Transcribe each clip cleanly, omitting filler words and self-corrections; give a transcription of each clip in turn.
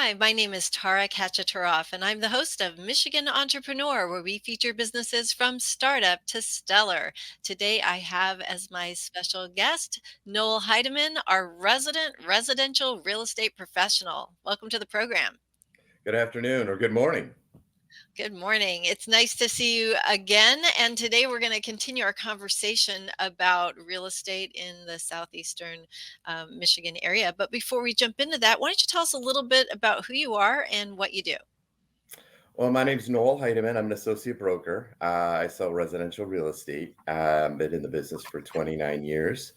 Hi, my name is Tara Kachataroff, and I'm the host of Michigan Entrepreneur, where we feature businesses from startup to stellar. Today, I have as my special guest Noel Heidemann, our resident residential real estate professional. Welcome to the program. Good afternoon or good morning. Good morning. It's nice to see you again. And today we're going to continue our conversation about real estate in the southeastern Michigan area. But before we jump into that, why don't you tell us a little bit about who you are and what you do? Well, my name's Noel Heidemann. I'm an associate broker. I sell residential real estate. Been in the business for 29 years.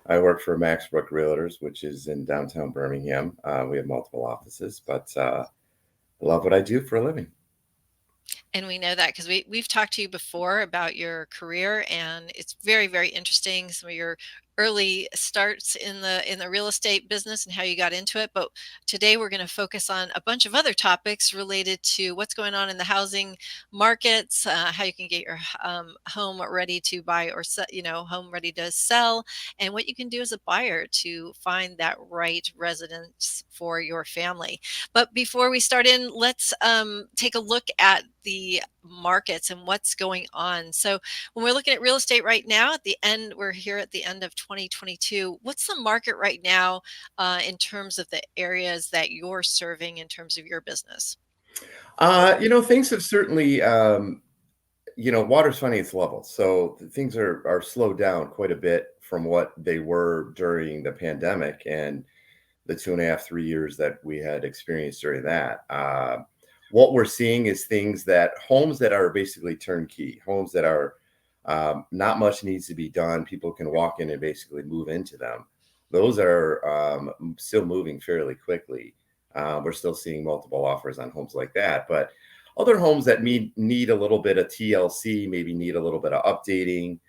I work for Maxbrook Realtors, which is in downtown Birmingham. We have multiple offices, but love what I do for a living. And we know that because we've talked to you before about your career, and it's very, very interesting. Some of your early starts in the real estate business and how you got into it. But today we're going to focus on a bunch of other topics related to what's going on in the housing markets, how you can get your home ready to buy or sell, home ready to sell, and what you can do as a buyer to find that right residence for your family. But before we start in, let's take a look at the markets and what's going on. So when we're looking at real estate right now, we're here at the end of 2022. What's the market right now in terms of the areas that you're serving in terms of your business? Things have certainly, water's finding its level. So things are slowed down quite a bit from what they were during the pandemic and the 2.5, 3 years that we had experienced during that. What we're seeing is homes that are basically turnkey, homes that are not much needs to be done. People can walk in and basically move into them. Those are still moving fairly quickly. We're still seeing multiple offers on homes like that, but other homes that need a little bit of TLC, maybe need a little bit of updating.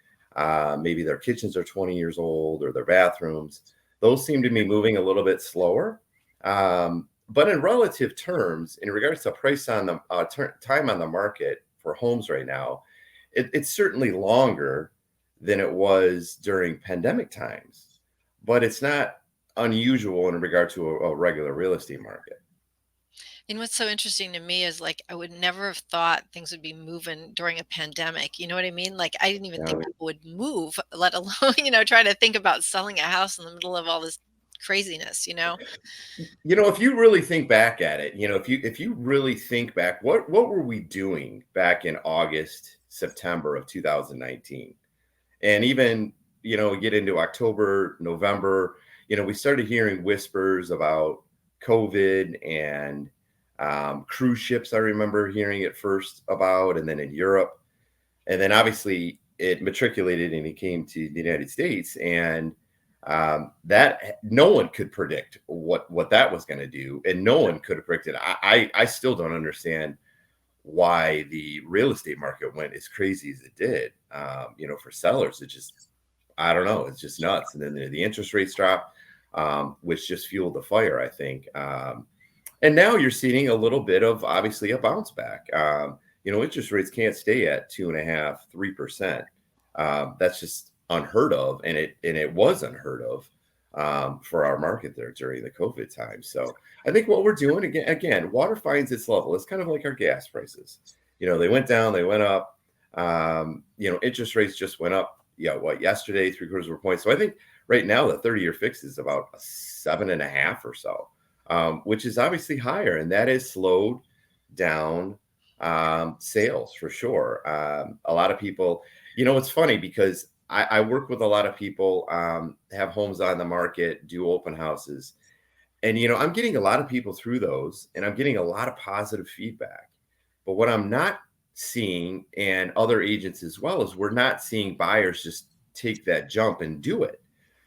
Maybe their kitchens are 20 years old or their bathrooms. Those seem to be moving a little bit slower. But in relative terms, in regards to price on the time on the market for homes right now, it's certainly longer than it was during pandemic times, but it's not unusual in regard to a regular real estate market. And what's so interesting to me is like I would never have thought things would be moving during a pandemic. You know what I mean? Like I didn't even think Um, people would move, let alone, try to think about selling a house in the middle of all this craziness. if you really think back at it, if you really think back, what were we doing back in August, September of 2019? And even, we get into October, November, we started hearing whispers about COVID and cruise ships. I remember hearing it first about, and then in Europe. And then obviously it matriculated and it came to the United States. And that no one could predict what that was going to do. And no one could have predicted. I still don't understand why the real estate market went as crazy as it did. For sellers, I don't know, it's just nuts. And then the interest rates drop, which just fueled the fire, I think. And now you're seeing a little bit of obviously a bounce back. Interest rates can't stay at 2.5, 3%. That's just unheard of, and it was unheard of for our market there during the COVID time. So I think what we're doing again, water finds its level. It's kind of like our gas prices. They went down, they went up. Interest rates just went up. Yesterday, 3/4 of a point. So I think right now the 30-year fix is about a 7.5 or so, which is obviously higher, and that has slowed down sales for sure. A lot of people, it's funny because I work with a lot of people, have homes on the market, do open houses. And, I'm getting a lot of people through those and I'm getting a lot of positive feedback. But what I'm not seeing, and other agents as well, is we're not seeing buyers just take that jump and do it.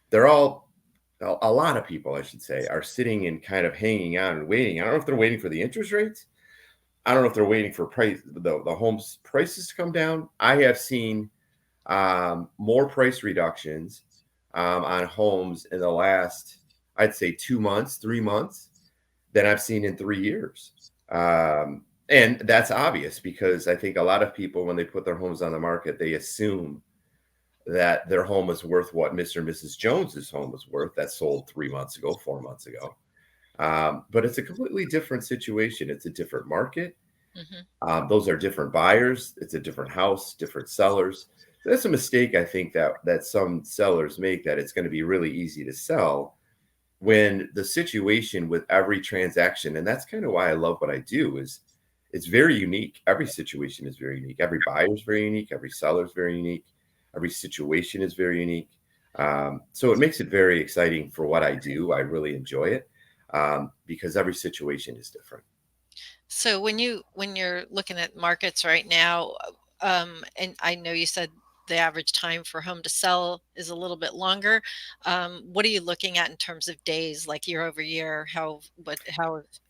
They're all, a lot of people, I should say, are sitting and kind of hanging on and waiting. I don't know if they're waiting for the interest rates. I don't know if they're waiting for the homes prices to come down. I have seen more price reductions on homes in the last, I'd say, 2 months, 3 months than I've seen in 3 years. And that's obvious because I think a lot of people, when they put their homes on the market, they assume that their home is worth what Mr. and Mrs. Jones's home was worth that sold 3 months ago, 4 months ago. But it's a completely different situation. It's a different market. Hmm. Those are different buyers. It's a different house, different sellers. That's a mistake I think that some sellers make, that it's going to be really easy to sell when the situation with every transaction, and that's kind of why I love what I do, is it's very unique. Every situation is very unique. Every buyer is very unique. Every seller is very unique. Every situation is very unique. So it makes it very exciting for what I do. I really enjoy it, because every situation is different. So when you're looking at markets right now, and I know you said the average time for home to sell is a little bit longer. What are you looking at in terms of days, like year over year? How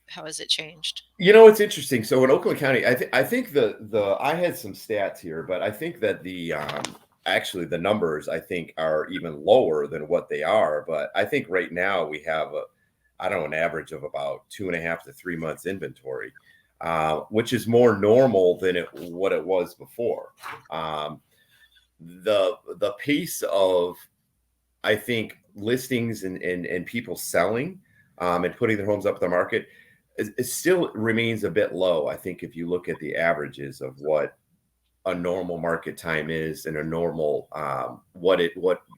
has it changed? It's interesting. So in Oakland County, I think the I had some stats here, but I think that the actually the numbers I think are even lower than what they are. But I think right now we have I don't know, an average of about 2.5 to 3 months inventory, which is more normal than what it was before. Um, the pace of, I think, listings and people selling, and putting their homes up to the market, it still remains a bit low. I think if you look at the averages of what a normal market time is, and a normal, what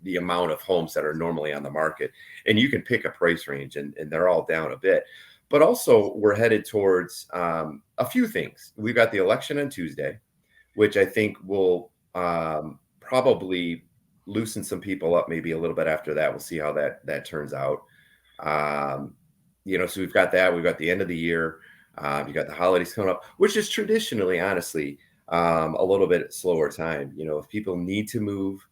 the amount of homes that are normally on the market, and you can pick a price range, and they're all down a bit. But also we're headed towards, a few things. We've got the election on Tuesday, which I think will, probably loosen some people up maybe a little bit after that. We'll see how that turns out. Um, so we've got that. We've got the end of the year. You got the holidays coming up, which is traditionally, honestly, a little bit slower time. If people need to move,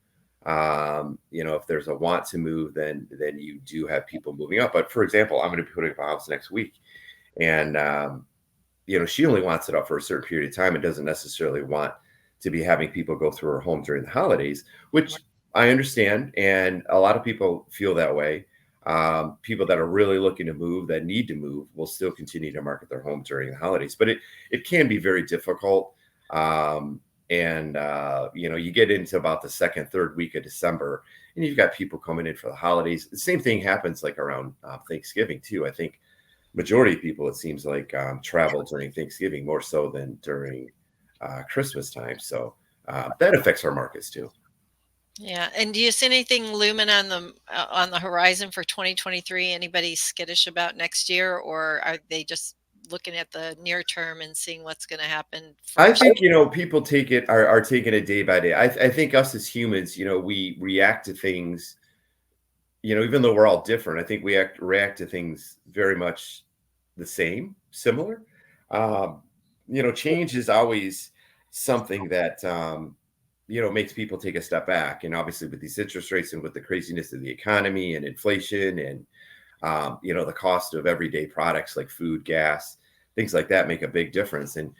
if there's a want to move, then you do have people moving up. But for example, I'm going to be putting up a house next week, and she only wants it up for a certain period of time and doesn't necessarily want to be having people go through her home during the holidays, which I understand. And a lot of people feel that way. People that are really looking to move, that need to move, will still continue to market their home during the holidays, but it can be very difficult. And you get into about the second, third week of December, and you've got people coming in for the holidays. The same thing happens like around Thanksgiving too. I think majority of people, it seems like, travel during Thanksgiving more so than during Christmas time. So that affects our markets too. Yeah, and do you see anything looming on the horizon for 2023? Anybody skittish about next year, or are they just looking at the near term and seeing what's going to happen I first? think, people are taking it day by day. I think us as humans, we react to things, even though we're all different. I think we react to things very much the same, similar. Um, change is always something that, makes people take a step back. And obviously, with these interest rates and with the craziness of the economy and inflation, and the cost of everyday products like food, gas, things like that make a big difference. And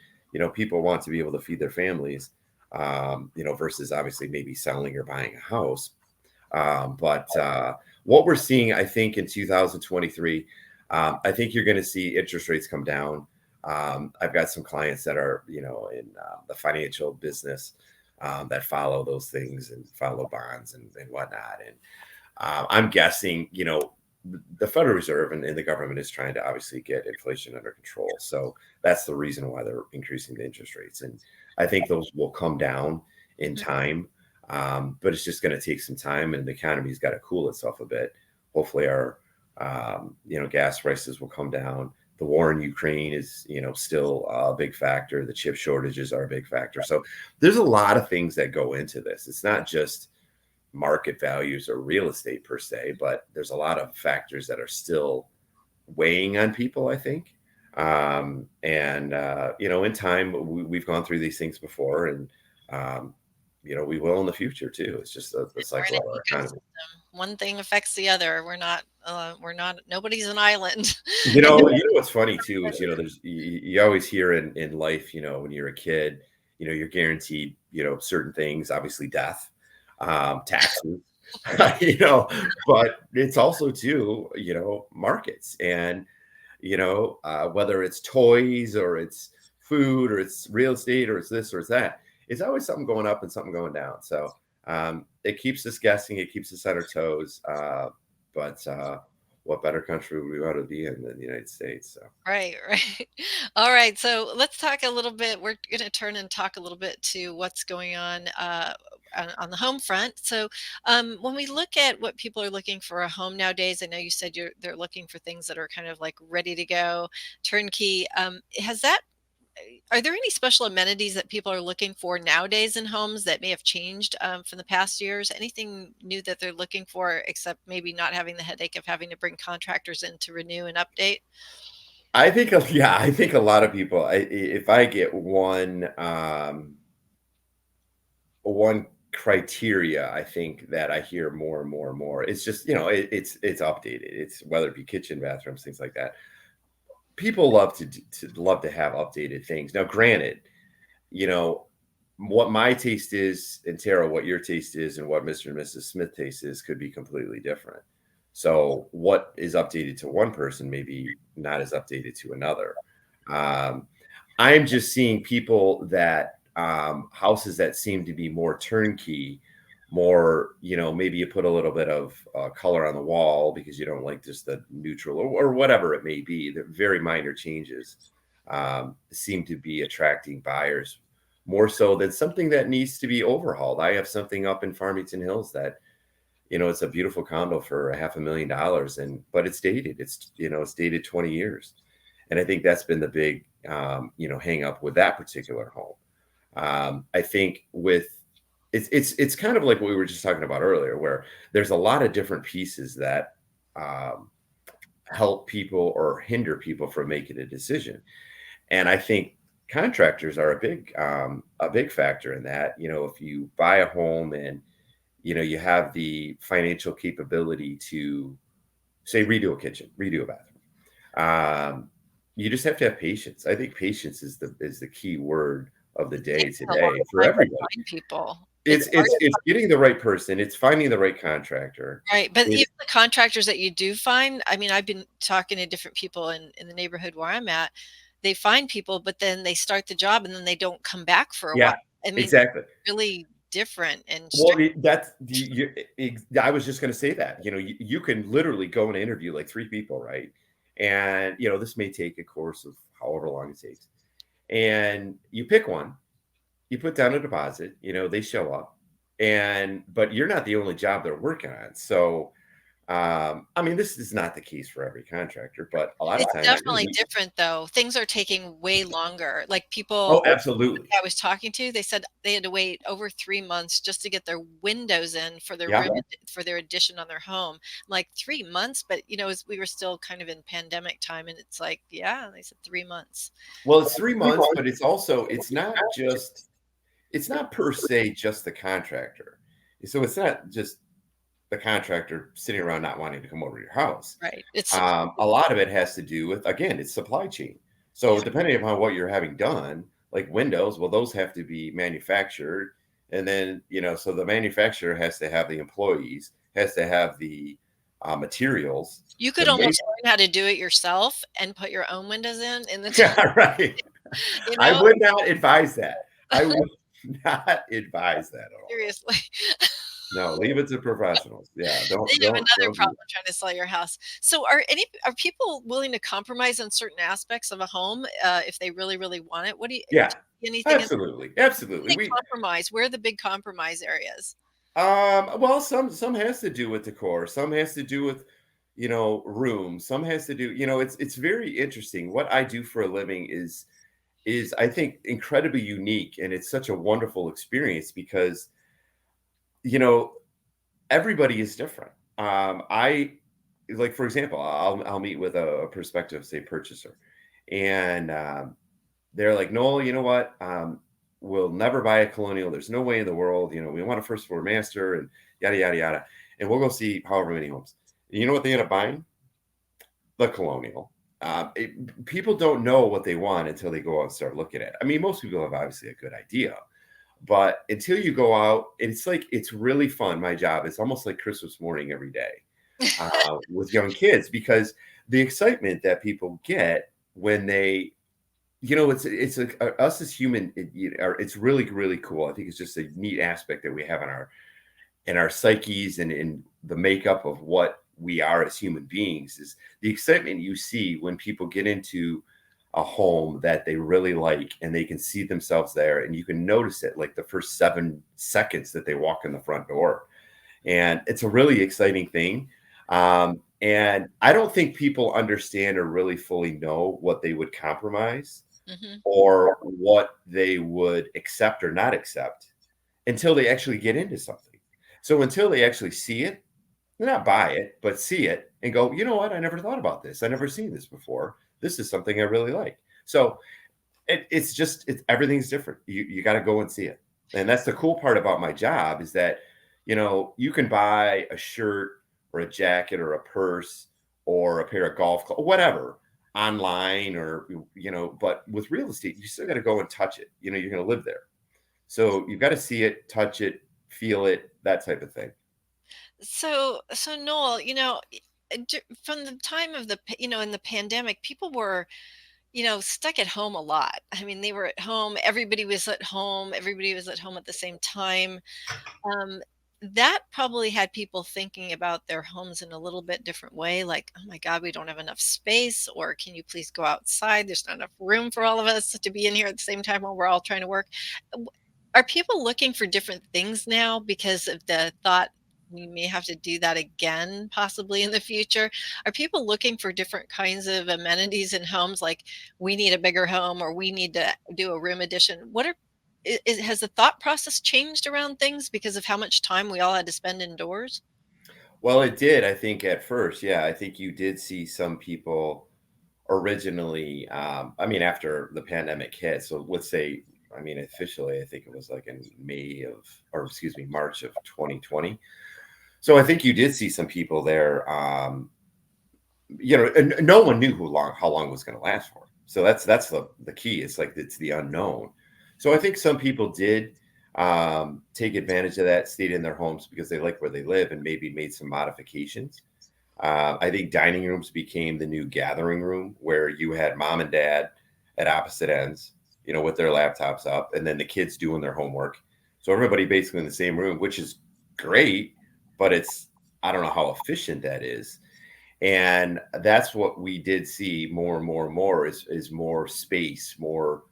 people want to be able to feed their families, versus obviously maybe selling or buying a house. But what we're seeing, I think, in 2023, I think you're going to see interest rates come down. I've got some clients that are, in the financial business, that follow those things and follow bonds and whatnot. And I'm guessing, the Federal Reserve and the government is trying to obviously get inflation under control. So that's the reason why they're increasing the interest rates. And I think those will come down in Mhm. time. But it's just going to take some time, and the economy's got to cool itself a bit. Hopefully our, gas prices will come down. The war in Ukraine is, still a big factor. The chip shortages are a big factor. So there's a lot of things that go into this. It's not just market values or real estate per se, but there's a lot of factors that are still weighing on people, I think. And in time, we've gone through these things before, and um, we will in the future too. It's just the We're in cycle an of our economy. ecosystem. One thing affects the other. We're not, nobody's an island. And What's funny too is, there's you always hear in life, when you're a kid, you're guaranteed, certain things, obviously death, taxes, you know, but it's also too, markets, and whether it's toys or it's food or it's real estate or it's this or it's that, it's always something going up and something going down. So it keeps us guessing, it keeps us on our toes. But what better country would we want to be in than the United States? So Right, right. All right, so let's talk a little bit. We're going to turn and talk a little bit to what's going on the home front. So, when we look at what people are looking for a home nowadays, I know you said they're looking for things that are kind of like ready to go, turnkey. Has that Are there any special amenities that people are looking for nowadays in homes that may have changed from the past years? Anything new that they're looking for, except maybe not having the headache of having to bring contractors in to renew and update? I think, yeah, I think a lot of people, if I get one criteria, I think that I hear more and more and more, it's just, it's updated. It's whether it be kitchen, bathrooms, things like that. People love to have updated things. Now, granted, you know, what my taste is, and Tara, what your taste is, and what Mr. and Mrs. Smith taste is could be completely different. So what is updated to one person may be not as updated to another. Um, I'm just seeing people that houses that seem to be more turnkey, more, maybe you put a little bit of color on the wall because you don't like just the neutral, or whatever it may be. The very minor changes seem to be attracting buyers more so than something that needs to be overhauled. I have something up in Farmington Hills that, it's a beautiful condo for a $500,000, but it's dated. It's dated 20 years. And I think that's been the big, hang up with that particular home. I think it's kind of like what we were just talking about earlier, where there's a lot of different pieces that um, help people or hinder people from making a decision. And I think contractors are a big factor in that. If you buy a home and you have the financial capability to, say, redo a kitchen, redo a bathroom, you just have to have patience. I think patience is the key word of the It day takes a long today for time to everybody. find people. It's It's hard it's to it's getting the right person. It's finding the right contractor. Right, but even It's the contractors that you do find, I mean, I've been talking to different people in the neighborhood where I'm at. They find people, but then they start the job and then they don't come back for a while. Yeah, I mean, it's exactly. really different and Well, strict. I was just going to say that. You can literally go and interview like three people, right? And this may take a course of however long it takes, and you pick one, you put down a deposit, they show up, but you're not the only job they're working on. So, I mean, this is not the case for every contractor, but a lot of It's times, definitely different though. Things are taking way longer. Like oh, people absolutely, I was talking to, they said they had to wait over 3 months just to get their windows in for their yeah. room for their addition on their home. I'm like, 3 months? But, as we were still kind of in pandemic time, and it's like, yeah, they said 3 months. Well, it's 3 months, but it's not per se just the contractor. So it's not just the contractor sitting around not wanting to come over to your house. Right. It's A lot of it has to do with, again, it's supply chain. So yeah. depending upon what you're having done, like windows, well, those have to be manufactured. And then, so the manufacturer has to have the employees, has to have the materials You to could make. almost learn how to do it yourself and put your own windows in the Yeah, right. you I know? would not advise that. I would not advise that at all. Seriously. No, leave it to professionals. Yeah, Then you have another don't do problem that. trying to sell your house. So are people willing to compromise on certain aspects of a home, if they really, really want it? What do you Yeah, anything in absolutely, absolutely. they compromise? Where are the big compromise areas? Well, some has to do with decor, some has to do with, room, some has to do, it's very interesting. What I do for a living is I think incredibly unique, and it's such a wonderful experience because, you know, everybody is different. I like, for example, I'll meet with a prospective, say, purchaser, and they're like, "Noel, you know what? We'll never buy a colonial. There's no way in the world. We want a first floor master, and yada yada yada. And we'll go see however many homes. And you know what they end up buying? The colonial. People don't know what they want until they go out and start looking at it. I mean, most people have obviously a good idea, but until you go out, it's really fun. My job is almost like Christmas morning every day with young kids, because the excitement that people get when they, us as human, it's really, really cool. I think it's just a neat aspect that we have in our psyches and in the makeup of what we are as human beings is the excitement you see when people get into a home that they really like and they can see themselves there, and you can notice it like the first 7 seconds that they walk in the front door. And it's a really exciting thing. And I don't think people understand or really fully know what they would compromise Hmm. or what they would accept or not accept until they actually get into something. So until they actually see it, not buy it, but see it and go, you know what? I never thought about this. I never seen this before. This is something I really like. So it's just everything's different. You got to go and see it, and that's the cool part about my job is that you can buy a shirt or a jacket or a purse or a pair of golf clothes, whatever, online or but with real estate, you still got to go and touch it. You're going to live there, so you've got to see it, touch it, feel it, that type of thing. So Noel, from the time of in the pandemic, people were, stuck at home a lot. I mean, they were at home, everybody was at home, everybody was at home at the same time. Um, that probably had people thinking about their homes in a little bit different way, like, oh my God, we don't have enough space, or can you please go outside? There's not enough room for all of us to be in here at the same time while we're all trying to work. W- Are people looking for different things now because of the thought we may have to do that again, possibly in the future? Are people looking for different kinds of amenities in homes, like we need a bigger home or we need to do a room addition? Has the thought process changed around things because of how much time we all had to spend indoors? Well, it did, I think, at first. Yeah, I think you did see some people originally, I mean, after the pandemic hit. So let's say, I mean, officially, I think it was like in or excuse me, March of 2020. So I think you did see some people there. And no one knew how long it was going to last for. So that's the key. It's like it's the unknown. So I think some people did take advantage of that, stayed in their homes because they like where they live, and maybe made some modifications. I think dining rooms became the new gathering room where you had mom and dad at opposite ends, with their laptops up, and then the kids doing their homework. So everybody basically in the same room, which is great, but I don't know how efficient that is. And that's what we did see more and more and more is more space, more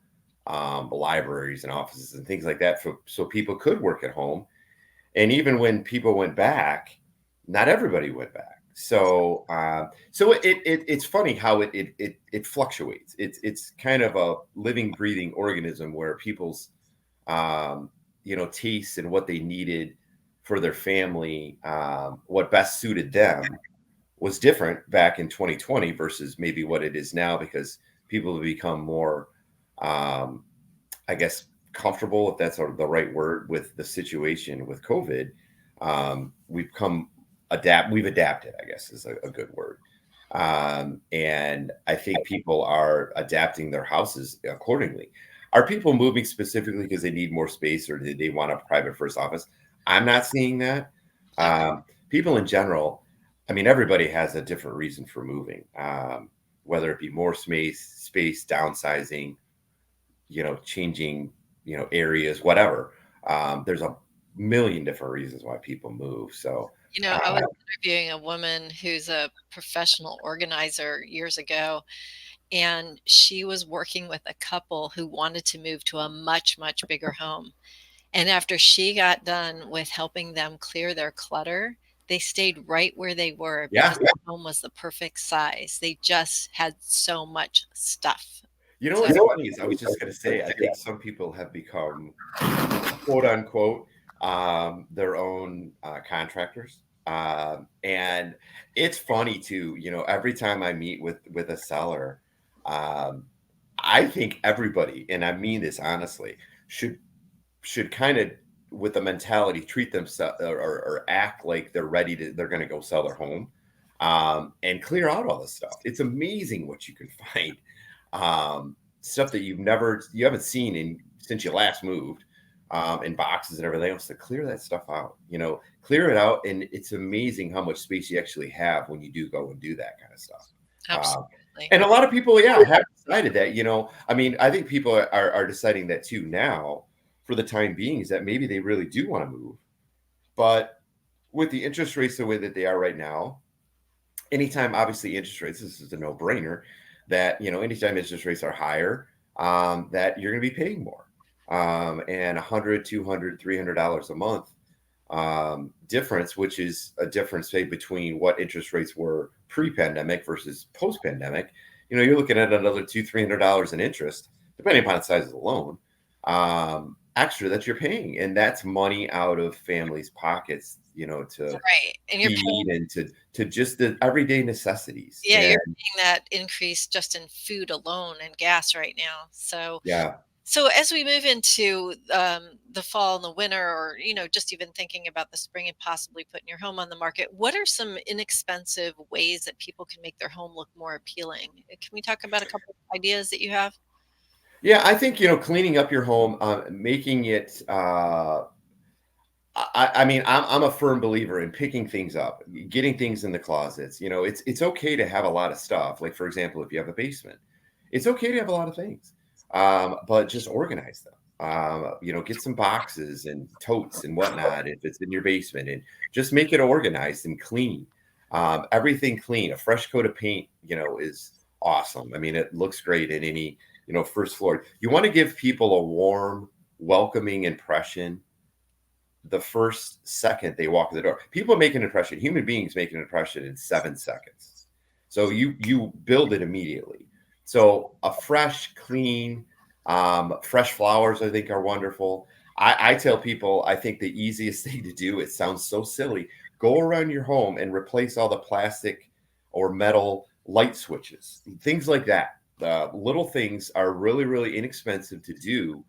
libraries and offices and things like that, so people could work at home. And even when people went back, not everybody went back. So it's funny how it fluctuates. It's kind of a living, breathing organism where people's tastes and what they needed for their family, what best suited them was different back in 2020 versus maybe what it is now, because people have become more, I guess, comfortable, if that's the right word, with the situation with COVID. We've adapted, I guess is a good word. And I think people are adapting their houses accordingly. Are people moving specifically because they need more space or did they want a private first office? I'm not seeing that. Okay. People in general, I mean, everybody has a different reason for moving, whether it be more space, downsizing, changing, areas, whatever. There's a million different reasons why people move. So, I was uh, interviewing a woman who's a professional organizer years ago, and she was working with a couple who wanted to move to a much, much bigger home. And after she got done with helping them clear their clutter, they stayed right where they were yeah, because the home was the perfect size. They just had so much stuff. So, what's funny is I was just going to say, I think some people have become quote unquote their own contractors. And it's funny too, every time I meet with a seller, um, I think everybody, and I mean this honestly, should kind of, with the mentality, treat themselves or act like they're going to go sell their home, and clear out all this stuff. It's amazing what you can find, stuff that you haven't seen since you last moved, in boxes and everything else. To clear that stuff out, clear it out, and it's amazing how much space you actually have when you do go and do that kind of stuff. Um, absolutely. and a lot of people, yeah, have decided that. I mean, I think people are deciding that too now, for the time being, is that maybe they really do want to move, but with the interest rates the way that they are right now, anytime, obviously, interest rates, this is a no-brainer, that, anytime interest rates are higher, that you're going to be paying more. And 100, 200, $300 a month difference, which is a difference, say, between what interest rates were pre-pandemic versus post-pandemic. You're looking at another $200, $300 in interest, depending upon the size of the loan, extra that you're paying, and that's money out of families' pockets, to Right. And you're paying, feed and to just the everyday necessities. yeah, you're And paying that increase just in food alone and gas right now. So, yeah, so as we move into the fall and the winter, or just even thinking about the spring and possibly putting your home on the market, what are some inexpensive ways that people can make their home look more appealing? Can we talk about a couple of ideas that you have? yeah, I think cleaning up your home, making it. I mean, I'm a firm believer in picking things up, getting things in the closets. It's okay to have a lot of stuff. Like, for example, if you have a basement, it's okay to have a lot of things, but just organize them. Get some boxes and totes and whatnot if it's in your basement, and just make it organized and clean. Everything clean. A fresh coat of paint, is awesome. I mean, it looks great in any, first floor. You want to give people a warm, welcoming impression the first second they walk in the door. People make an impression. Human beings make an impression in 7 seconds. So you build it immediately. So a fresh, clean, fresh flowers, I think, are wonderful. I tell people, I think the easiest thing to do, it sounds so silly, go around your home and replace all the plastic or metal light switches, things like that. Little things are really, really inexpensive to do.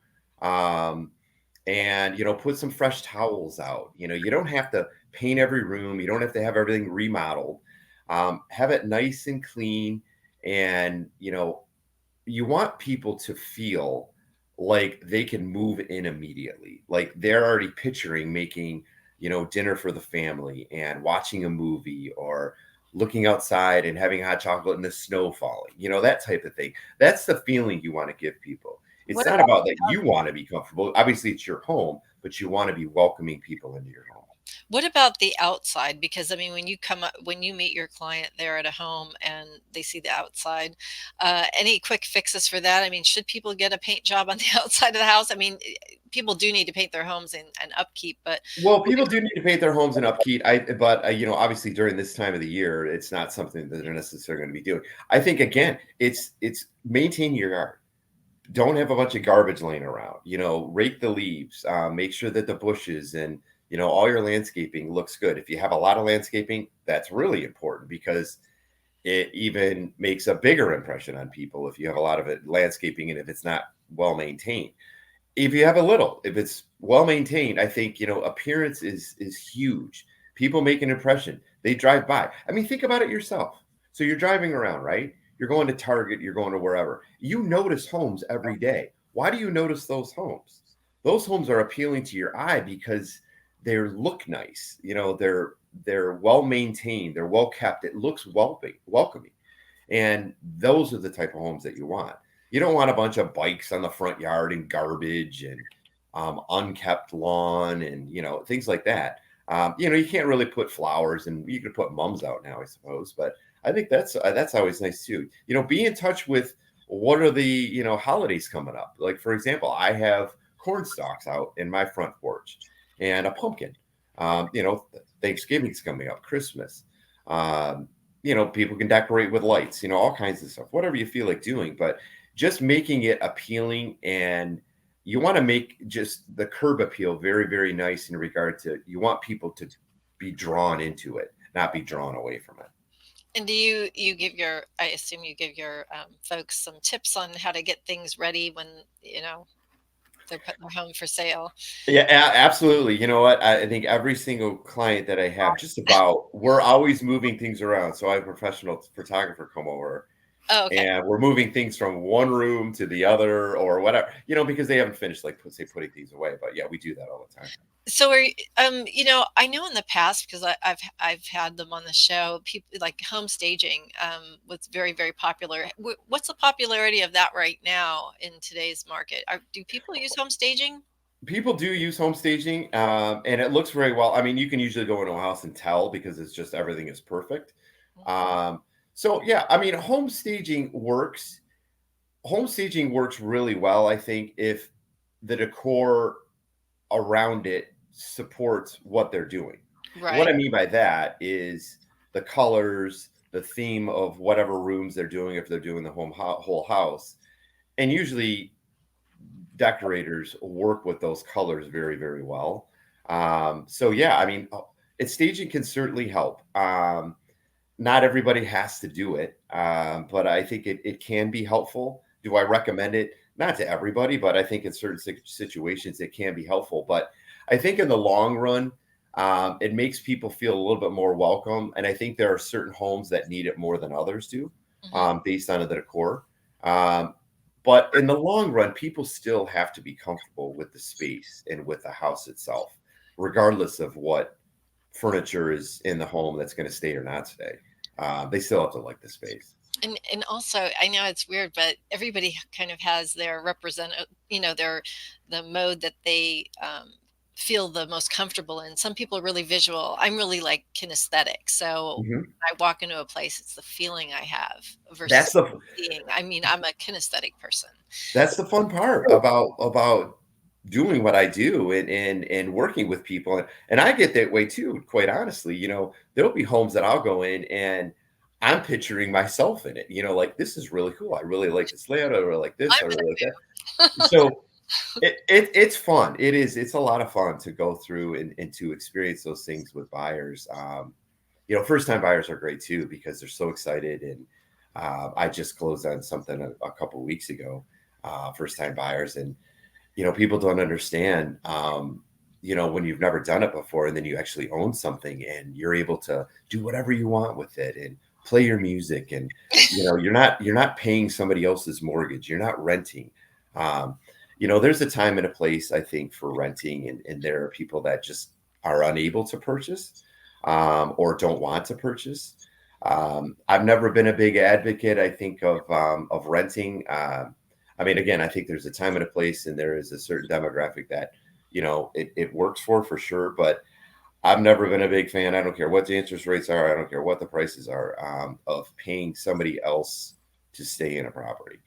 And put some fresh towels out. You don't have to paint every room, you don't have to have everything remodeled. Have it nice and clean, and you want people to feel like they can move in immediately, like they're already picturing making dinner for the family and watching a movie, or looking outside and having hot chocolate and the snow falling, that type of thing. That's the feeling you want to give people. It's What not about about that you want to be comfortable. Obviously, it's your home, but you want to be welcoming people into your home. What about the outside? Because I mean, when you come up, when you meet your client there at a home and they see the outside, any quick fixes for that? I mean, should people get a paint job on the outside of the house? I mean, people do need to paint their homes and upkeep, but Well, people do need to paint their homes and upkeep. But obviously during this time of the year, it's not something that they're necessarily going to be doing. I think again, it's maintain your yard. Don't have a bunch of garbage laying around. Rake the leaves. Make sure that the bushes and all your landscaping looks good. If you have a lot of landscaping, that's really important, because it even makes a bigger impression on people if you have a lot of it landscaping, and if it's not well maintained. If you have a little, if it's well maintained, I think appearance is huge. People make an impression. They drive by. I mean, think about it yourself. So you're driving around, right? You're going to Target, you're going to wherever. You notice homes every day. Why do you notice those homes? Those homes are appealing to your eye because they look nice. They're well maintained, they're well kept. It looks welcoming. And those are the type of homes that you want. You don't want a bunch of bikes on the front yard and garbage and unkept lawn and things like that. You can't really put flowers, and you could put mums out now, I suppose. But I think that's always nice too. Be in touch with what are the holidays coming up. Like, for example, I have corn stalks out in my front porch and a pumpkin. Thanksgiving's coming up, Christmas. People can decorate with lights, all kinds of stuff, whatever you feel like doing, but just making it appealing. And you want to make just the curb appeal very, very nice, in regard to, you want people to be drawn into it, not be drawn away from it. and do you give your, I assume you give your folks some tips on how to get things ready when they're putting their home for sale? Yeah, absolutely. You know what? I think every single client that I have, just about, we're always moving things around. So I have a professional photographer come over, Oh, okay. and we're moving things from one room to the other, or whatever, because they haven't finished, like, say, putting things away. But yeah, we do that all the time. So I know in the past, because I've had them on the show, people like home staging was very, very popular. What's the popularity of that right now in today's market? Do people use home staging? People do use home staging, and it looks very well. I mean, you can usually go into a house and tell, because it's just everything is perfect. Um, so yeah, I mean, home staging works. Home staging works really well, I think, if the decor around it supports what they're doing. What Right. I mean by that is the colors, the theme of whatever rooms they're doing, if they're doing the whole house. And usually decorators work with those colors very, very well. So yeah, I mean, staging can certainly help. Not everybody has to do it, but I think it can be helpful. Do I recommend it? Not to everybody, but I think in certain situations it can be helpful. But I think in the long run, it makes people feel a little bit more welcome. And I think there are certain homes that need it more than others do, Mhm. based on the decor. Um, but in the long run, people still have to be comfortable with the space and with the house itself, regardless of what furniture is in the home that's going to stay or not stay. They still have to like the space. And also, I know it's weird, but everybody kind of has their their the mode that they feel the most comfortable in. Some people are really visual. I'm really like kinesthetic. So Mhm. when I walk into a place, it's the feeling I have That's versus the seeing. I mean, I'm a kinesthetic person. that's the fun part about doing what I do and working with people. And I get that way too, quite honestly. There'll be homes that I'll go in and I'm picturing myself in it. Like this is really cool. I really like this layout. I really like this. I'm I really like that. that. So it's fun. It's a lot of fun to go through and to experience those things with buyers. First time buyers are great too because they're so excited. And I just closed on something a couple weeks ago, first time buyers, and people don't understand. When you've never done it before, and then you actually own something, and you're able to do whatever you want with it, and play your music, and you're not paying somebody else's mortgage. You're not renting. Um, there's a time and a place, I think, for renting, and there are people that just are unable to purchase, or don't want to purchase. I've never been a big advocate, I think, of renting. I mean, again, I think there's a time and a place, and there is a certain demographic that it works for sure. But I've never been a big fan. I don't care what the interest rates are. I don't care what the prices are, of paying somebody else to stay in a property.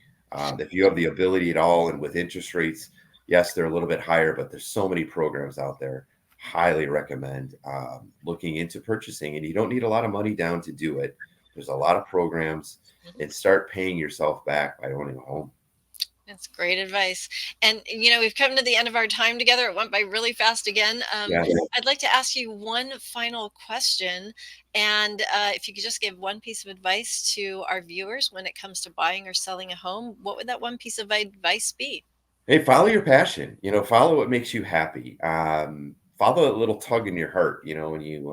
If you have the ability at all, and with interest rates, yes, they're a little bit higher, but there's so many programs out there. Highly recommend looking into purchasing, and you don't need a lot of money down to do it. There's a lot of programs, and start paying yourself back by owning a home. That's great advice. And, we've come to the end of our time together. It went by really fast again. Yeah. I'd like to ask you one final question. And if you could just give one piece of advice to our viewers when it comes to buying or selling a home, what would that one piece of advice be? Hey, follow your passion. Follow what makes you happy. Follow that little tug in your heart. When you,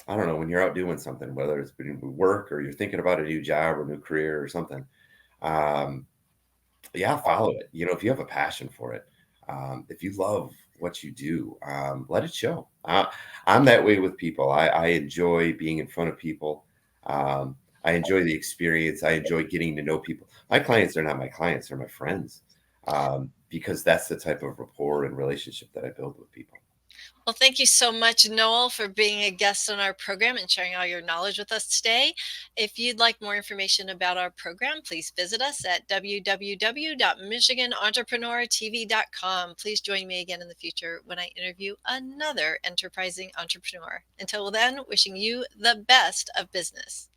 I don't know, when you're out doing something, whether it's been work or you're thinking about a new job or new career or something. Um, yeah, follow it. If you have a passion for it, if you love what you do, let it show. I'm that way with people. I enjoy being in front of people. I enjoy the experience. I enjoy getting to know people. My clients are not my clients; they're my friends, because that's the type of rapport and relationship that I build with people. Well, thank you so much, Noel, for being a guest on our program and sharing all your knowledge with us today. If you'd like more information about our program, please visit us at www.michiganentrepreneurtv.com. Please join me again in the future when I interview another enterprising entrepreneur. Until then, wishing you the best of business.